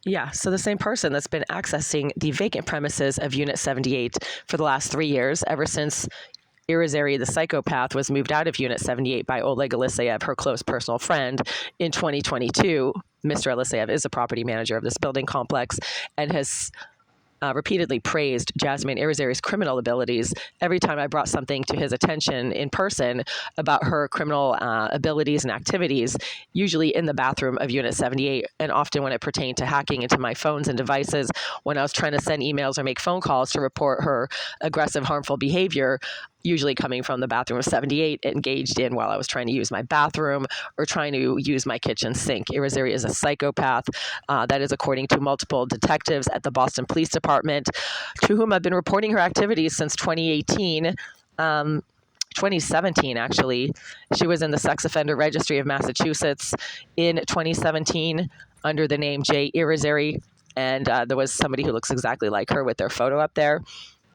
Yeah, so the same person that's been accessing the vacant premises of Unit 78 for the last 3 years, ever since Irizarry, the psychopath, was moved out of Unit 78 by Oleg Eliseyev, her close personal friend, in 2022. Mr. Eliseyev is a property manager of this building complex and has repeatedly praised Jasmine Irizarry's criminal abilities every time I brought something to his attention in person about her criminal abilities and activities, usually in the bathroom of Unit 78, and often when it pertained to hacking into my phones and devices when I was trying to send emails or make phone calls to report her aggressive, harmful behavior, usually coming from the bathroom of 78, engaged in while I was trying to use my bathroom or trying to use my kitchen sink. Irizarry is a psychopath. That is according to multiple detectives at the Boston Police Department, to whom I've been reporting her activities since 2018. 2017, actually. She was in the Sex Offender Registry of Massachusetts in 2017 under the name Jay Irizarry, and there was somebody who looks exactly like her with their photo up there.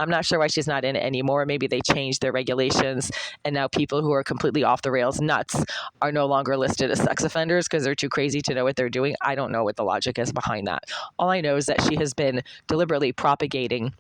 I'm not sure why she's not in it anymore. Maybe they changed their regulations, and now people who are completely off the rails nuts are no longer listed as sex offenders because they're too crazy to know what they're doing. I don't know what the logic is behind that. All I know is that she has been deliberately propagating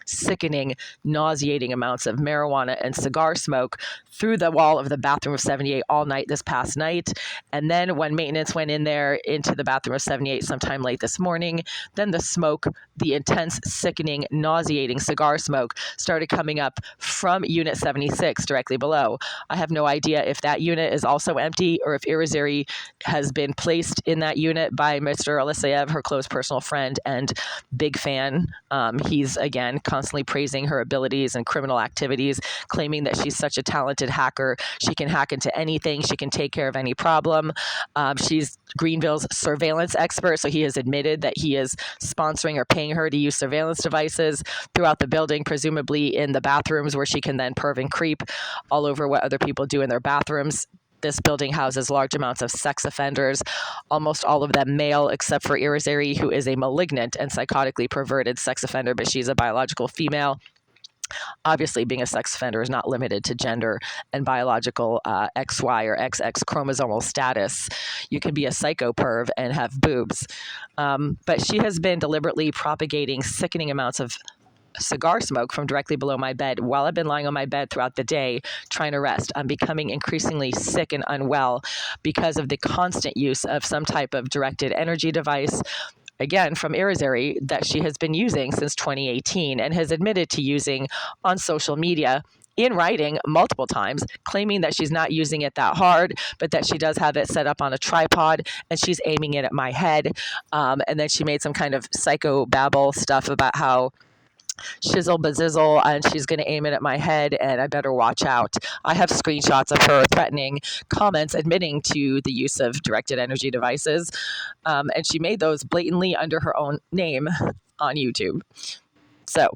sickening, nauseating amounts of marijuana and cigar smoke through the wall of the bathroom of 78 all night this past night. And then when maintenance went in there into the bathroom of 78 sometime late this morning, then the smoke, the intense, sickening, nauseating cigar smoke started coming up from Unit 76 directly below. I have no idea if that unit is also empty or if Irizarry has been placed in that unit by Mr. Eliseyev, her close personal friend and big fan. He's, again, constantly praising her abilities and criminal activities, claiming that she's such a talented hacker. She can hack into anything. She can take care of any problem. She's Greenville's surveillance expert, so he has admitted that he is sponsoring or paying her to use surveillance devices throughout the building, presumably in the bathrooms where she can then perv and creep all over what other people do in their bathrooms. This building houses large amounts of sex offenders, almost all of them male, except for Irizarry, who is a malignant and psychotically perverted sex offender, but she's a biological female. Obviously, being a sex offender is not limited to gender and biological XY or XX chromosomal status. You can be a psycho perv and have boobs. But she has been deliberately propagating sickening amounts of cigar smoke from directly below my bed while I've been lying on my bed throughout the day trying to rest. I'm becoming increasingly sick and unwell because of the constant use of some type of directed energy device, again, from Irizarry, that she has been using since 2018 and has admitted to using on social media in writing multiple times, claiming that she's not using it that hard, but that she does have it set up on a tripod and she's aiming it at my head. And then she made some kind of psycho babble stuff about how shizzle bazizzle and she's going to aim it at my head and I better watch out. I have screenshots of her threatening comments admitting to the use of directed energy devices, and she made those blatantly under her own name on YouTube. So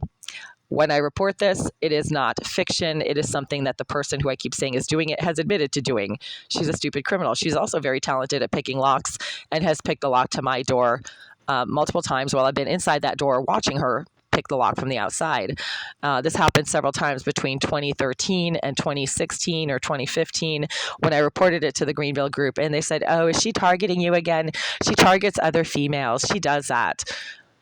when I report this, it is not fiction. It is something that the person who I keep saying is doing it has admitted to doing. She's a stupid criminal. She's also very talented at picking locks and has picked the lock to my door multiple times while I've been inside that door watching her pick the lock from the outside. This happened several times between 2013 and 2016 or 2015 when I reported it to the Greenville group and they said, "Oh, is she targeting you again? She targets other females. She does that."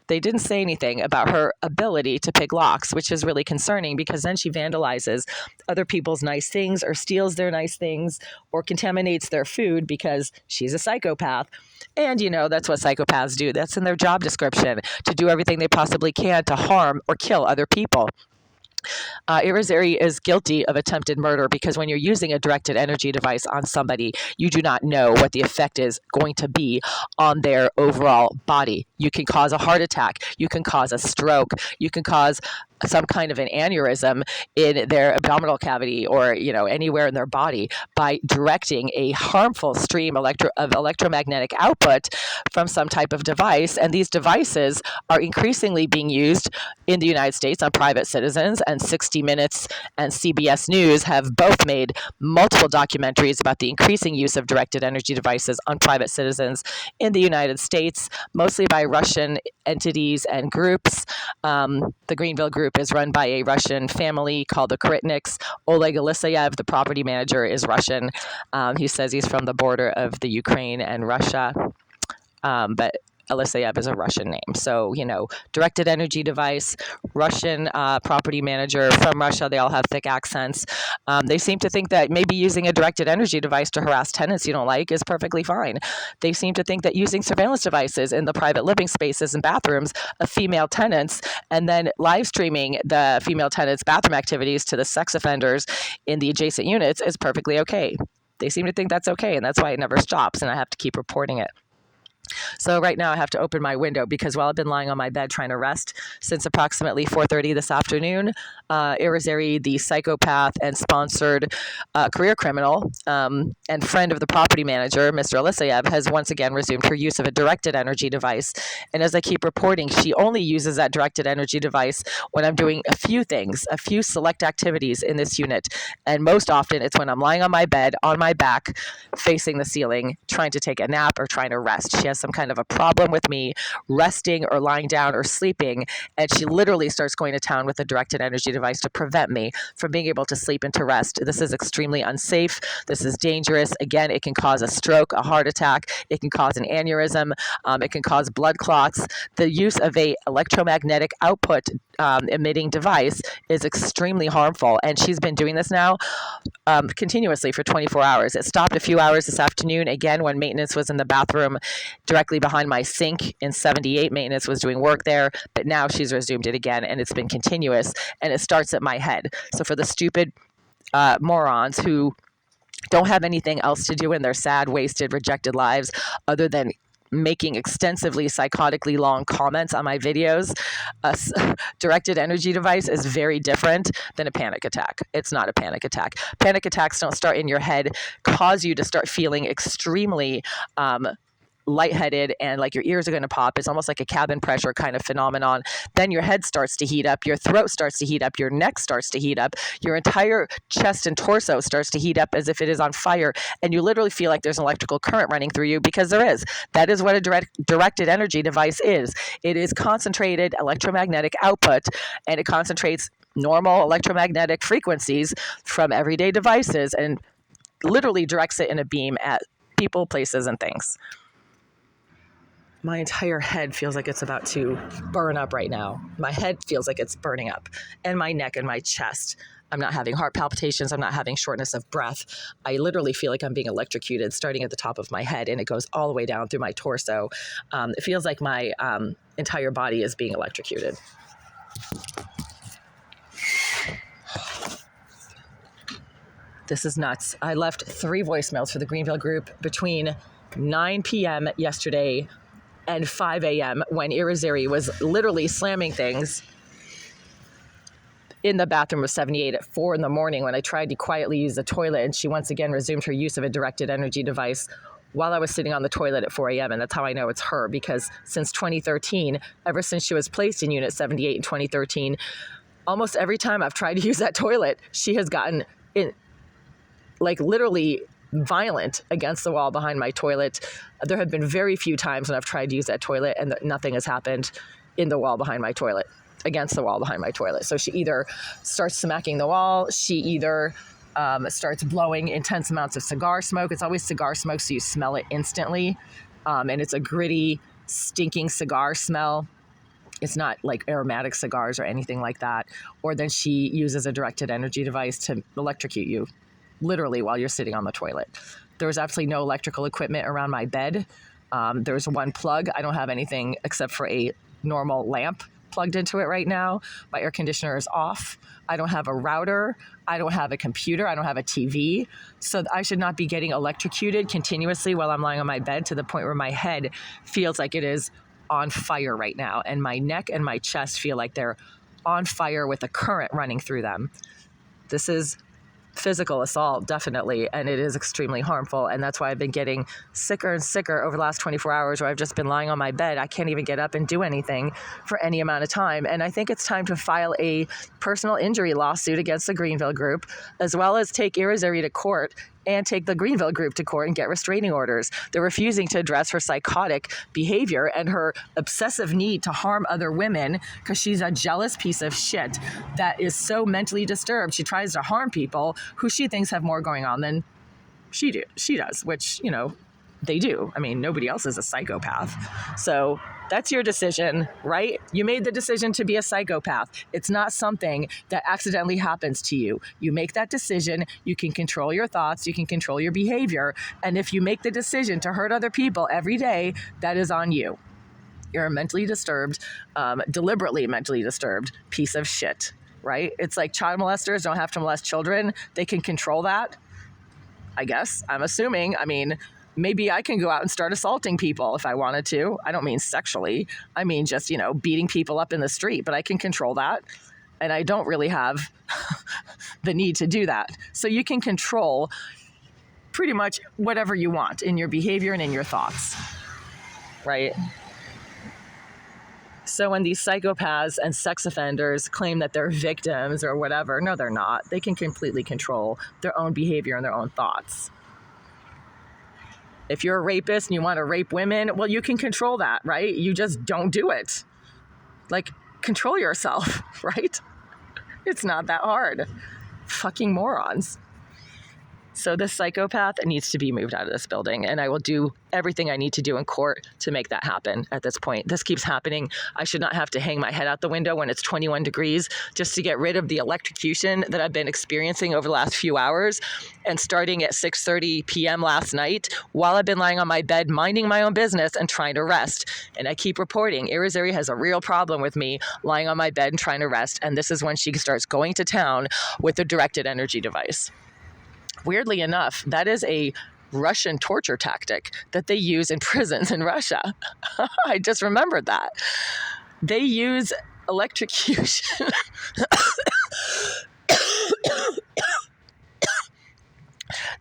They didn't say anything about her ability to pick locks, which is really concerning because then she vandalizes other people's nice things or steals their nice things or contaminates their food because she's a psychopath. And, you know, that's what psychopaths do. That's in their job description, to do everything they possibly can to harm or kill other people. Irizarry is guilty of attempted murder because when you're using a directed energy device on somebody, you do not know what the effect is going to be on their overall body. You can cause a heart attack. You can cause a stroke. You can cause some kind of an aneurysm in their abdominal cavity or, you know, anywhere in their body by directing a harmful stream of electromagnetic output from some type of device. And these devices are increasingly being used in the United States on private citizens, and 60 Minutes and CBS News have both made multiple documentaries about the increasing use of directed energy devices on private citizens in the United States, mostly by Russian entities and groups. The Greenville group is run by a Russian family called the Koritniks. Oleg Eliseyev, the property manager, is Russian. He says he's from the border of the Ukraine and Russia. But Eliseyev is a Russian name. So, directed energy device, Russian property manager from Russia. They all have thick accents. They seem to think that maybe using a directed energy device to harass tenants you don't like is perfectly fine. They seem to think that using surveillance devices in the private living spaces and bathrooms of female tenants and then live streaming the female tenants' bathroom activities to the sex offenders in the adjacent units is perfectly okay. They seem to think that's okay, and that's why it never stops, and I have to keep reporting it. So right now I have to open my window because while I've been lying on my bed trying to rest since approximately 4:30 this afternoon, Irizarry, the psychopath and sponsored career criminal and friend of the property manager, Mr. Eliseyev, has once again resumed her use of a directed energy device. And as I keep reporting, she only uses that directed energy device when I'm doing a few things, a few select activities in this unit. And most often it's when I'm lying on my bed, on my back, facing the ceiling, trying to take a nap or trying to rest. She has some kind of a problem with me resting or lying down or sleeping, and she literally starts going to town with a directed energy device to prevent me from being able to sleep and to rest. This is extremely unsafe. This is dangerous. Again, it can cause a stroke, a heart attack. It can cause an aneurysm. It can cause blood clots. The use of a electromagnetic output emitting device is extremely harmful, and she's been doing this now continuously for 24 hours. It stopped a few hours this afternoon, again, when maintenance was in the bathroom directly behind my sink in 78. Maintenance was doing work there, but now she's resumed it again, and it's been continuous, and it starts at my head. So for the stupid morons who don't have anything else to do in their sad, wasted, rejected lives other than making extensively psychotically long comments on my videos, a directed energy device is very different than a panic attack. It's not a panic attack. Panic attacks don't start in your head, cause you to start feeling extremely lightheaded and like your ears are going to pop. It's almost like a cabin pressure kind of phenomenon. Then your head starts to heat up, your throat starts to heat up, your neck starts to heat up, your entire chest and torso starts to heat up as if it is on fire, and you literally feel like there's an electrical current running through you, because there is. That is what a directed energy device is. It is concentrated electromagnetic output, and it concentrates normal electromagnetic frequencies from everyday devices and literally directs it in a beam at people, places, and things. My entire head feels like it's about to burn up right now. My head feels like it's burning up, and my neck and my chest. I'm not having heart palpitations. I'm not having shortness of breath. I literally feel like I'm being electrocuted starting at the top of my head, and it goes all the way down through my torso. It feels like my entire body is being electrocuted. This is nuts. I left 3 voicemails for the Greenville group between 9 p.m. yesterday and 5 a.m. when Irizarry was literally slamming things in the bathroom of 78 at 4 in the morning when I tried to quietly use the toilet, and she once again resumed her use of a directed energy device while I was sitting on the toilet at 4 a.m. And that's how I know it's her, because since 2013, ever since she was placed in Unit 78 in 2013, almost every time I've tried to use that toilet, she has gotten in, like literally violent against the wall behind my toilet. There have been very few times when I've tried to use that toilet and nothing has happened in the wall behind my toilet, against the wall behind my toilet. So she either starts smacking the wall, she either starts blowing intense amounts of cigar smoke. It's always cigar smoke, so you smell it instantly. And it's a gritty, stinking cigar smell. It's not like aromatic cigars or anything like that. Or then she uses a directed energy device to electrocute you, literally while you're sitting on the toilet. There was absolutely no electrical equipment around my bed. There's one plug. I don't have anything except for a normal lamp plugged into it right now. My air conditioner is off. I don't have a router. I don't have a computer. I don't have a TV. So I should not be getting electrocuted continuously while I'm lying on my bed to the point where my head feels like it is on fire right now. And my neck and my chest feel like they're on fire with a current running through them. This is physical assault, definitely, and it is extremely harmful, and that's why I've been getting sicker and sicker over the last 24 hours where I've just been lying on my bed. I can't even get up and do anything for any amount of time, and I think it's time to file a personal injury lawsuit against the Greenville group, as well as take Irizarry to court and take the Greenville group to court and get restraining orders. They're refusing to address her psychotic behavior and her obsessive need to harm other women because she's a jealous piece of shit that is so mentally disturbed. She tries to harm people who she thinks have more going on than she does, which, they do. I mean, nobody else is a psychopath. So that's your decision, right? You made the decision to be a psychopath. It's not something that accidentally happens to you. You make that decision. You can control your thoughts. You can control your behavior. And if you make the decision to hurt other people every day, that is on you. You're a mentally disturbed, deliberately mentally disturbed piece of shit, right? It's like child molesters don't have to molest children. They can control that, I guess. I'm assuming. I mean, maybe I can go out and start assaulting people if I wanted to. I don't mean sexually. I mean just, beating people up in the street, but I can control that. And I don't really have the need to do that. So you can control pretty much whatever you want in your behavior and in your thoughts, right? So when these psychopaths and sex offenders claim that they're victims or whatever, no, they're not. They can completely control their own behavior and their own thoughts. If you're a rapist and you want to rape women, well, you can control that, right? You just don't do it. Like, control yourself, right? It's not that hard. Fucking morons. So this psychopath needs to be moved out of this building, and I will do everything I need to do in court to make that happen at this point. This keeps happening. I should not have to hang my head out the window when it's 21 degrees just to get rid of the electrocution that I've been experiencing over the last few hours. And starting at 6:30 p.m. last night, while I've been lying on my bed, minding my own business and trying to rest. And I keep reporting, Irizarry has a real problem with me lying on my bed and trying to rest. And this is when she starts going to town with the directed energy device. Weirdly enough, that is a Russian torture tactic that they use in prisons in Russia. I just remembered that. They use electrocution.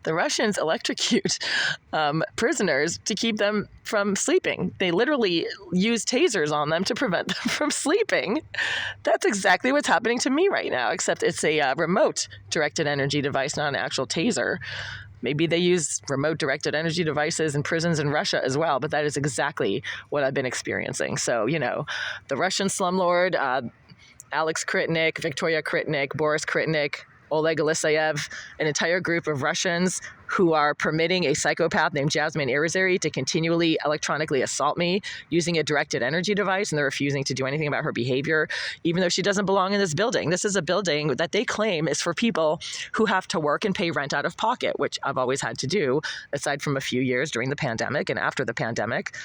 The Russians electrocute prisoners to keep them from sleeping. They literally use tasers on them to prevent them from sleeping. That's exactly what's happening to me right now, except it's a remote directed energy device, not an actual taser. Maybe they use remote directed energy devices in prisons in Russia as well, but that is exactly what I've been experiencing. So, the Russian slumlord, Alex Kritnik, Victoria Kritnik, Boris Kritnik, Oleg Alisayev, an entire group of Russians who are permitting a psychopath named Jasmine Irizarry to continually electronically assault me using a directed energy device, and they're refusing to do anything about her behavior, even though she doesn't belong in this building. This is a building that they claim is for people who have to work and pay rent out of pocket, which I've always had to do, aside from a few years during the pandemic and after the pandemic.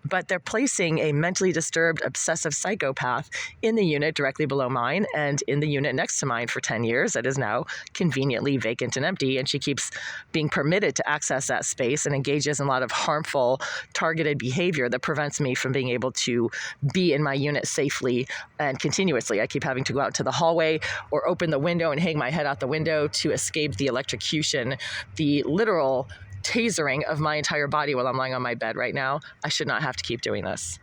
But they're placing a mentally disturbed, obsessive psychopath in the unit directly below mine and in the unit next to mine for 10 years that is now conveniently vacant and empty. And she keeps being permitted to access that space and engages in a lot of harmful, targeted behavior that prevents me from being able to be in my unit safely and continuously. I keep having to go out to the hallway or open the window and hang my head out the window to escape the electrocution, the literal tasering of my entire body while I'm lying on my bed right now. I should not have to keep doing this.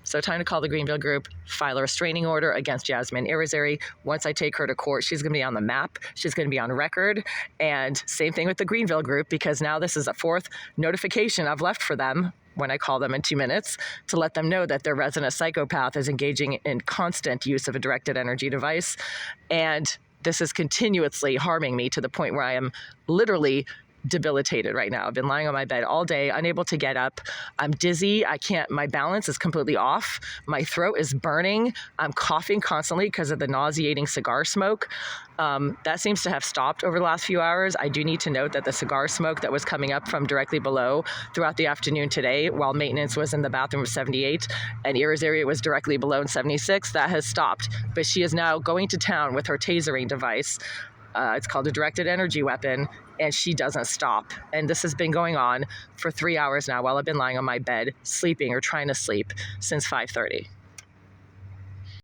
So time to call the Greenville Group, file a restraining order against Jasmine Irizarry. Once I take her to court, she's going to be on the map. She's going to be on record. And same thing with the Greenville Group, because now this is a fourth notification I've left for them when I call them in 2 minutes to let them know that their resident psychopath is engaging in constant use of a directed energy device. And this is continuously harming me to the point where I am literally debilitated right now. I've been lying on my bed all day, unable to get up. I'm dizzy. My balance is completely off. My throat is burning. I'm coughing constantly because of the nauseating cigar smoke. That seems to have stopped over the last few hours. I do need to note that the cigar smoke that was coming up from directly below throughout the afternoon today, while maintenance was in the bathroom of 78 and Irizarry was directly below in 76, that has stopped. But she is now going to town with her tasering device. It's called a directed energy weapon, and she doesn't stop. And this has been going on for 3 hours now while I've been lying on my bed, sleeping or trying to sleep since 5:30.